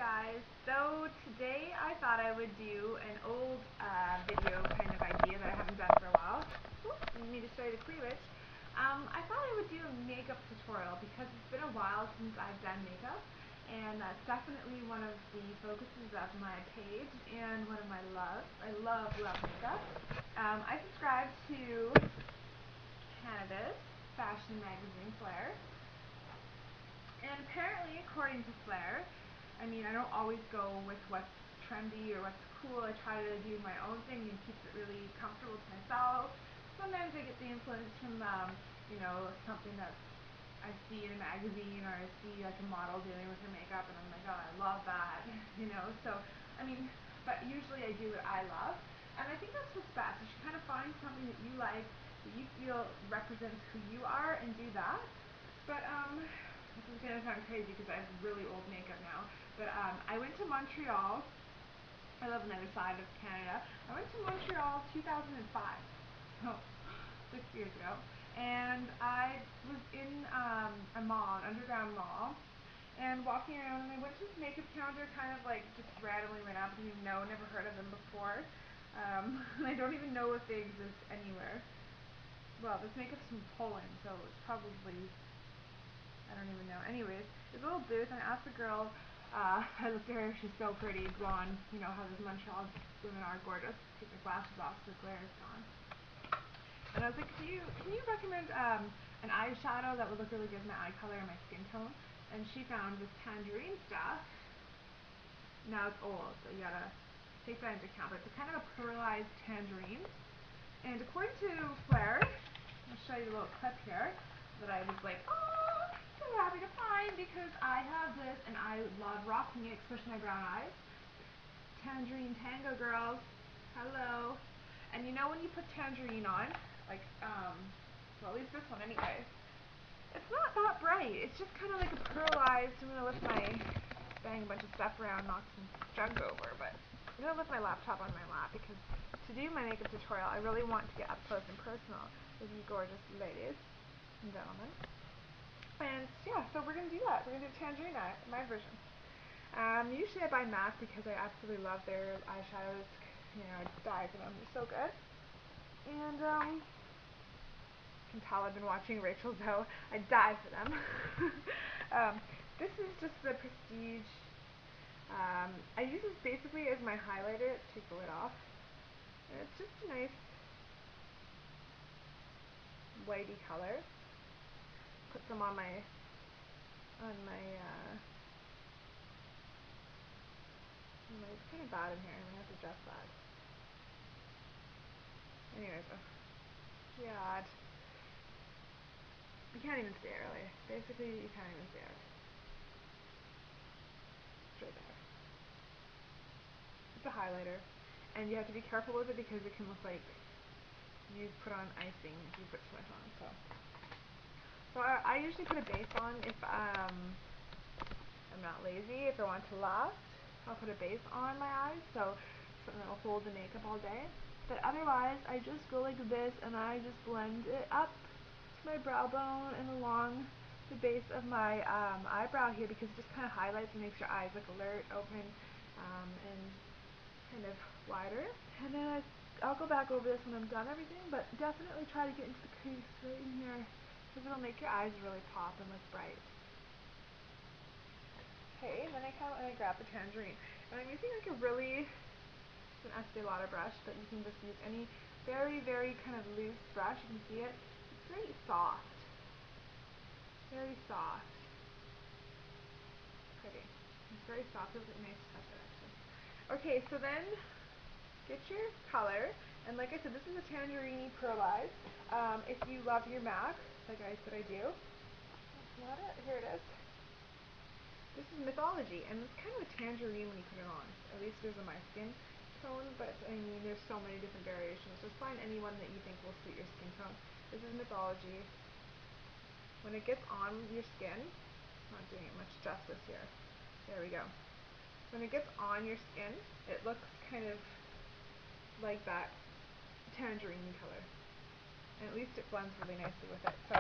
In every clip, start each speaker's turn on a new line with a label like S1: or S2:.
S1: guys, so today I thought I would do an old video kind of idea that I haven't done for a while. Oops, I need to show you the cleavage. I thought I would do a makeup tutorial because it's been a while since I've done makeup, and that's definitely one of the focuses of my page and one of my loves. I love makeup. I subscribe to Canada's fashion magazine, Flair. And apparently, according to Flair, I mean, I don't always go with what's trendy or what's cool. I try to do my own thing and keep it really comfortable to myself. Sometimes I get the influence from, something that I see in a magazine, or I see like a model dealing with her makeup and I'm like, oh, I love that, So, I mean, but usually I do what I love. And I think that's what's best. You should kind of find something that you like, that you feel represents who you are, and do that. But, this is going to sound crazy because I have really old makeup now, but I went to Montreal. I live on the other side of Canada. I went to Montreal 2005, so 6 years ago, and I was in a mall, an underground mall, and walking around, and I went to this makeup counter, kind of like just randomly went up. I didn't even know, never heard of them before. I don't even know if they exist anywhere. Well, this makeup's from Poland, so it's probably, I don't even know. Anyways, there's a little booth, and I asked the girl, I looked at her, she's so pretty, blonde, how those Montreal women are gorgeous. Take my glasses off so the glare is gone. And I was like, can you recommend an eyeshadow that would look really good with my eye color and my skin tone? And she found this Tangerine stuff. Now it's old, so you gotta take that into account, but it's a kind of a pearlized tangerine. And according to Flair, I'll show you a little clip here that I was like, oh, so happy to find, because I have this and I love rocking it, especially my brown eyes. Tangerine Tango girls, hello. And when you put tangerine on, like, well, at least this one anyways, it's not that bright. It's just kind of like a pearlized. I'm gonna lift my, bang a bunch of stuff around, knock some junk over, but I'm gonna lift my laptop on my lap because to do my makeup tutorial, I really want to get up close and personal with you gorgeous ladies and gentlemen. And yeah, so we're going to do that. We're going to do Tangerine eye, my version. Usually I buy MAC because I absolutely love their eyeshadows. I die for them. They're so good. And you can tell I've been watching Rachel Zoe. I die for them. This is just the Prestige. I use this basically as my highlighter. Take the lid off. And it's just a nice whitey color. Put some on my it's kind of bad in here. I'm gonna have to adjust that. Anyways, God, you can't even see it really. Basically, you can't even see it. Straight there. It's a highlighter, and you have to be careful with it because it can look like you've put on icing if you put too much on. So I usually put a base on if I'm not lazy. If I want to last, I'll put a base on my eyes, so something that will hold the makeup all day. But otherwise, I just go like this, and I just blend it up to my brow bone and along the base of my eyebrow here, because it just kind of highlights and makes your eyes look alert, open, and kind of wider. And then I'll go back over this when I'm done everything, but definitely try to get into the crease right in here, because it'll make your eyes really pop and look bright. Okay, and then I grab the Tangerine, and I'm using like it's an Estee Lauder brush, but you can just use any very, very kind of loose brush. You can see it. It's very soft. Very soft. Pretty. It's very soft. It's really nice to touch it, actually. Okay, so then get your color, and like I said, this is a Tangerine pearlized. If you love your MAC, like I said I do, that's not it. Here it is. This is Mythology, and it's kind of a tangerine when you put it on. At least it is on my skin tone, but I mean, there's so many different variations. Just find any one that you think will suit your skin tone. This is Mythology. When it gets on your skin, not doing it much justice here. There we go. When it gets on your skin, it looks kind of like that tangerine color. And at least it blends really nicely with it. So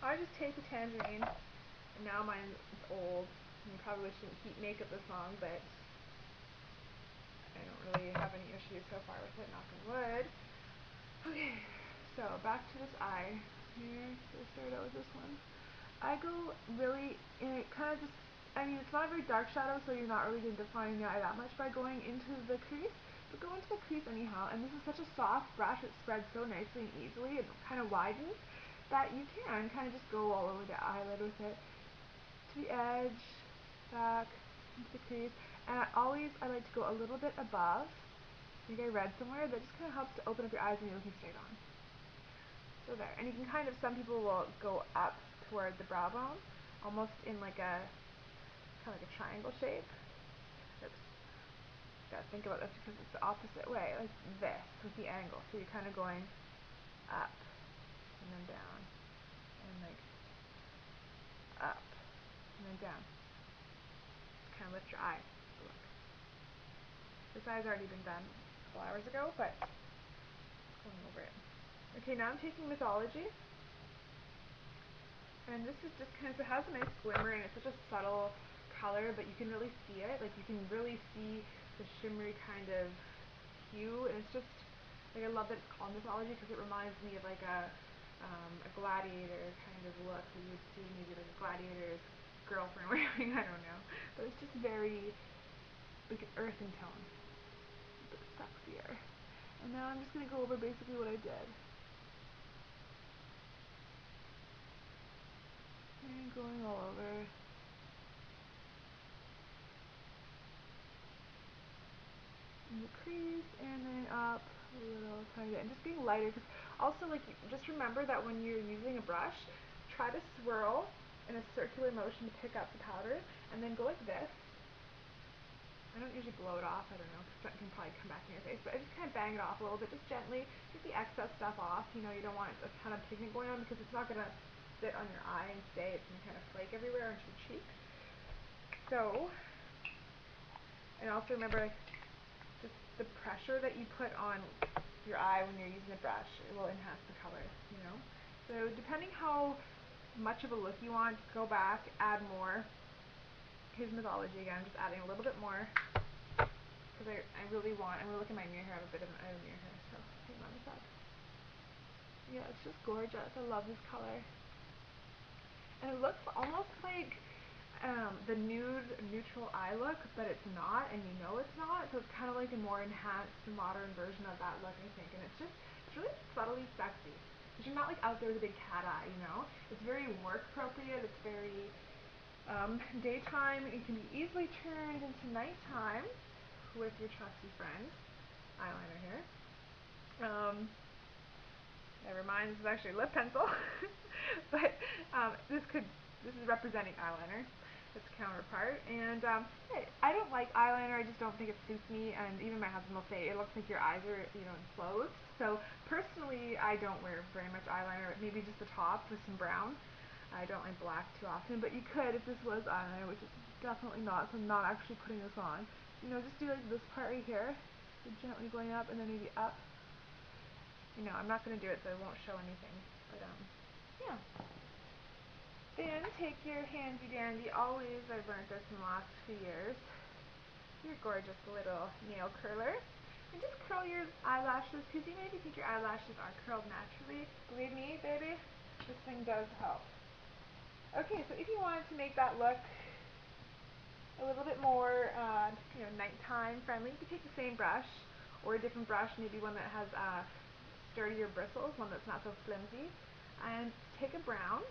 S1: I just take the tangerine, and now mine is old, You probably shouldn't keep makeup this long, but I don't really have any issues so far with it, knock on wood. Okay, so back to this eye. Here, so start out with this one. I go really, and it kind of just, I mean, it's not a very dark shadow, so you're not really going to define the eye that much by going into the crease, but go into the crease anyhow, and this is such a soft brush, it spreads so nicely and easily, it kind of widens, that you can kind of just go all over the eyelid with it, to the edge, back, into the crease, and I like to go a little bit above. I think I read somewhere that just kind of helps to open up your eyes when you're looking straight on. So there, and you can kind of, some people will go up toward the brow bone, almost in like a, kind of like a triangle shape. Oops, gotta think about this because it's the opposite way, like this, with the angle. So you're kind of going up, and then down, and like, up, and then down. Just kind of lift your eye. Look. This eye's already been done a couple hours ago, but going over it. Okay, now I'm taking Mythology, and this is just kind of, it has a nice glimmer, and it's such a subtle color, but you can really see it, like you can really see the shimmery kind of hue, and it's just, like I love that it's called Mythology, because it reminds me of like a gladiator kind of look that you would see maybe like a gladiator's girlfriend wearing, I don't know, but it's just very, like an earthen tone, a bit sexier. And now I'm just going to go over basically what I did. And going all over. In the crease, and then up a little tiny bit. And just being lighter, because also like, just remember that when you're using a brush, try to swirl in a circular motion to pick up the powder, and then go like this. I don't usually blow it off, I don't know, because that can probably come back in your face, but I just kind of bang it off a little bit, just gently, get the excess stuff off. You know, you don't want a ton of pigment going on, because it's not going to sit on your eye and stay, it's going to kind of flake everywhere onto your cheeks. So, and also remember, just the pressure that you put on your eye when you're using the brush, it will enhance the color, you know. So depending how much of a look you want, go back, add more. Here's Mythology again, just adding a little bit more, because I really want, I'm going to look at my mirror here, I have a bit of an eye mirror here, so hang on a sec. Yeah, it's just gorgeous, I love this color. And it looks almost like the nude neutral eye look, but it's not, and you know it's not, so it's kind of like a more enhanced modern version of that look, I think, and it's really subtly sexy, because you're not like out there with a big cat eye, you know, it's very work appropriate, it's very daytime, it can be easily turned into nighttime with your trusty friend, eyeliner here. Never mind, this is actually a lip pencil, but this is representing eyeliner, its counterpart, and I don't like eyeliner, I just don't think it suits me, and even my husband will say it looks like your eyes are, you know, enclosed, so personally I don't wear very much eyeliner, maybe just the top with some brown. I don't like black too often, but you could if this was eyeliner, which it's definitely not, so I'm not actually putting this on. You know, just do like this part right here, so gently going up, and then maybe up. You know, I'm not going to do it so I won't show anything, but yeah. Then take your handy dandy, always, I've learned this in the last few years, your gorgeous little nail curler, and just curl your eyelashes, because you maybe think your eyelashes are curled naturally. Believe me, baby, this thing does help. Okay, so if you wanted to make that look a little bit more, you know, nighttime friendly, you could take the same brush, or a different brush, maybe one that has sturdier bristles, one that's not so flimsy, and take a brown,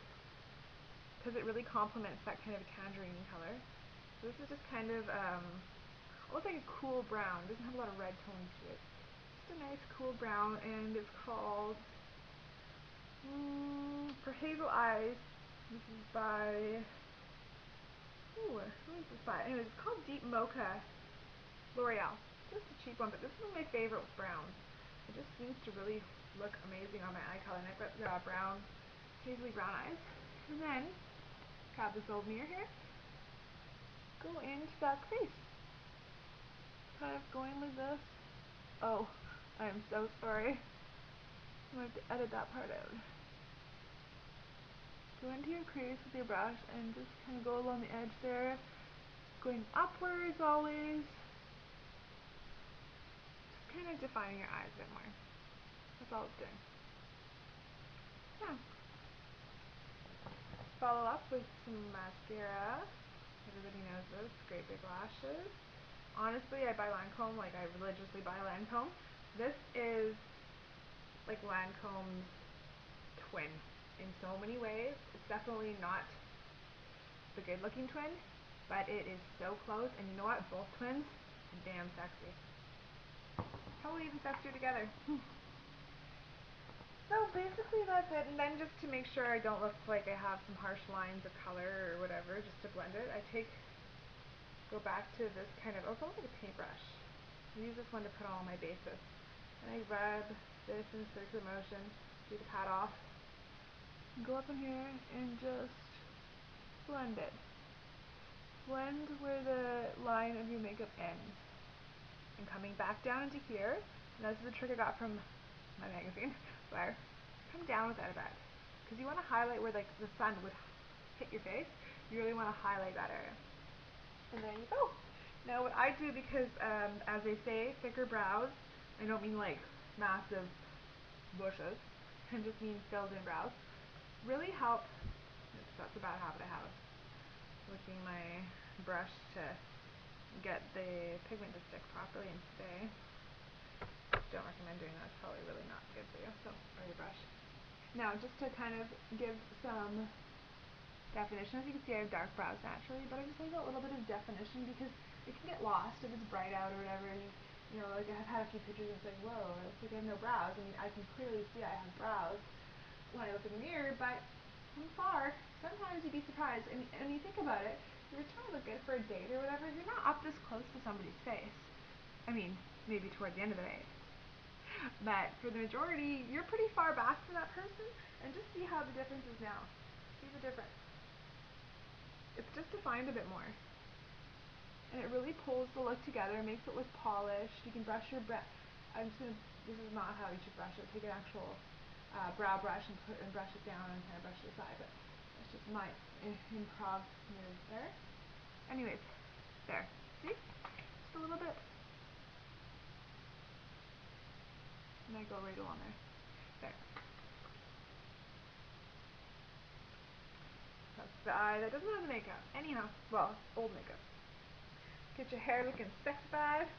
S1: because it really complements that kind of tangerine color. So this is just kind of almost like a cool brown. It doesn't have a lot of red tones to it. Just a nice cool brown, and it's called For Hazel Eyes. This is by, who is this by? Anyways, it's called Deep Mocha L'Oreal. This is a cheap one, but this is one of my favorite browns. It just seems to really look amazing on my eye color, and I've got brown, hazily brown eyes. And then, grab this old mirror here, go into that crease. Kind of going like this. Oh, I am so sorry. I'm going to have to edit that part out. Go into your crease with your brush and just kind of go along the edge there. going upwards always. Just kind of defining your eyes a bit more. That's all it's doing. Yeah. Follow up with some mascara. Everybody knows this. Great big lashes. Honestly, I buy Lancome, like I religiously buy Lancome. This is like Lancome's twin in so many ways. It's definitely not the good looking twin, but it is so close, and you know what? Both twins are damn sexy. Probably even sexier together. So basically that's it, and then just to make sure I don't look like I have some harsh lines of color or whatever, just to blend it, go back to this kind of, it's almost like a paintbrush. I use this one to put on all my bases. And I rub this in a circular motion, do the pat off, go up in here and just blend it. Blend where the line of your makeup ends. And coming back down into here, and this is a trick I got from my magazine, where come down with that a bit. Because you want to highlight where like the sun would hit your face. You really want to highlight that area. And there you go. Now what I do, because as they say, thicker brows, I don't mean like massive bushes, I just mean filled in brows, really help. That's a bad habit I have, working my brush to get the pigment to stick properly and stay. Don't recommend doing that, it's probably really not good for you, so, or your brush. Now just to kind of give some definition, as you can see I have dark brows naturally, but I just leave a little bit of definition because it can get lost if it's bright out or whatever, and you know, like I've had a few pictures and it's like, whoa, it looks like I have no brows. I mean, I can clearly see I have brows when I look in the mirror, but from far, sometimes you'd be surprised, and you think about it, you're trying to look good for a date or whatever, you're not up this close to somebody's face. I mean, maybe toward the end of the day. But for the majority, you're pretty far back from that person, and just see how the difference is now. See the difference. It's just defined a bit more. And it really pulls the look together, makes it look polished. You can brush your breath. This is not how you should brush it. Take an actual brow brush and brush it down and kind of brush it aside, but that's just my improv move there. Anyways, there. See? Just a little bit. And I go right along there. There. That's the eye that doesn't have the makeup. Anyhow, well, old makeup. Get your hair looking sexified.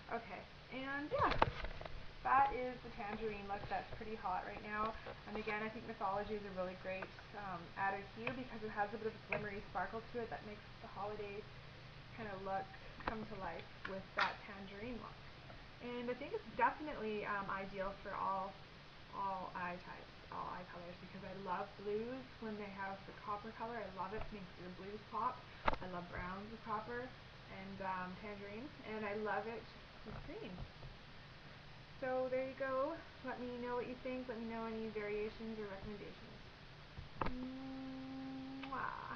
S1: Okay, and yeah, that is the Tangerine look. That's pretty hot right now. And again, I think Mythology is a really great added hue because it has a bit of a glimmery sparkle to it that makes the holiday kind of look come to life with that Tangerine look. And I think it's definitely ideal for all eye types, all eye colors, because I love blues when they have the copper color. I love it. It makes your blues pop. I love browns with copper and tangerine, and I love it with green. So there you go. Let me know what you think. Let me know any variations or recommendations. Mwah.